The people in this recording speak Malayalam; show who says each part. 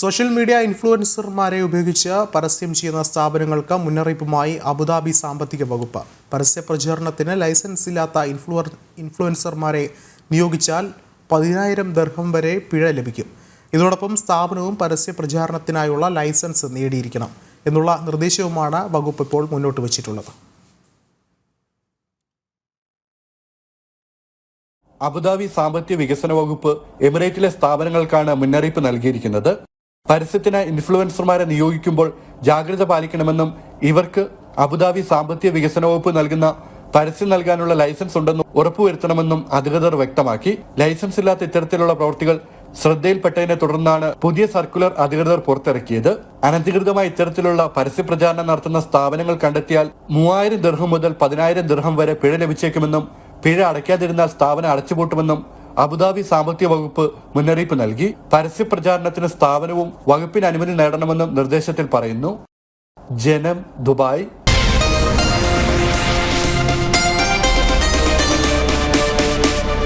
Speaker 1: സോഷ്യൽ മീഡിയ ഇൻഫ്ലുവൻസർമാരെ ഉപയോഗിച്ച് പരസ്യം ചെയ്യുന്ന സ്ഥാപനങ്ങൾക്ക് മുന്നറിയിപ്പുമായി അബുദാബി സാമ്പത്തിക വകുപ്പ്. പരസ്യ പ്രചാരണത്തിന് ലൈസൻസ് ഇല്ലാത്ത ഇൻഫ്ലുവൻസർമാരെ നിയോഗിച്ചാൽ 10,000 ദിർഹം വരെ പിഴ ലഭിക്കും. ഇതോടൊപ്പം സ്ഥാപനവും പരസ്യ പ്രചാരണത്തിനായുള്ള ലൈസൻസ് നേടിയിരിക്കണം എന്നുള്ള നിർദ്ദേശവുമാണ് വകുപ്പ് ഇപ്പോൾ മുന്നോട്ട് വച്ചിട്ടുള്ളത്.
Speaker 2: അബുദാബി സാമ്പത്തിക വികസന വകുപ്പ് എമിറേറ്റിലെ സ്ഥാപനങ്ങൾക്കാണ് മുന്നറിയിപ്പ് നൽകിയിരിക്കുന്നത്. പരസ്യത്തിന് ഇൻഫ്ലുവൻസർമാരെ നിയോഗിക്കുമ്പോൾ ജാഗ്രത പാലിക്കണമെന്നും ഇവർക്ക് അബുദാബി സാമ്പത്തിക വികസന വകുപ്പ് നൽകുന്ന പരസ്യം നൽകാനുള്ള ലൈസൻസ് ഉണ്ടെന്നും ഉറപ്പുവരുത്തണമെന്നും അധികൃതർ വ്യക്തമാക്കി. ലൈസൻസ് ഇല്ലാത്ത ഇത്തരത്തിലുള്ള പ്രവൃത്തികൾ ശ്രദ്ധയിൽപ്പെട്ടതിനെ തുടർന്നാണ് പുതിയ സർക്കുലർ അധികൃതർ പുറത്തിറക്കിയത്. അനധികൃതമായി ഇത്തരത്തിലുള്ള പരസ്യ പ്രചാരണം നടത്തുന്ന സ്ഥാപനങ്ങൾ കണ്ടെത്തിയാൽ 3,000 ദിർഹം മുതൽ 10,000 ദിർഹം വരെ പിഴ ലഭിച്ചേക്കുമെന്നും പിഴ അടയ്ക്കാതിരുന്നാൽ സ്ഥാപനം അടച്ചുപൂട്ടുമെന്നും അബുദാബി സാമ്പത്തിക വകുപ്പ് മുന്നറിയിപ്പ് നൽകി. പരസ്യ പ്രചാരണത്തിന് സ്ഥാപനവും വകുപ്പിന് അനുമതി നേടണമെന്നും നിർദ്ദേശത്തിൽ പറയുന്നു. ജനം, ദുബായ്.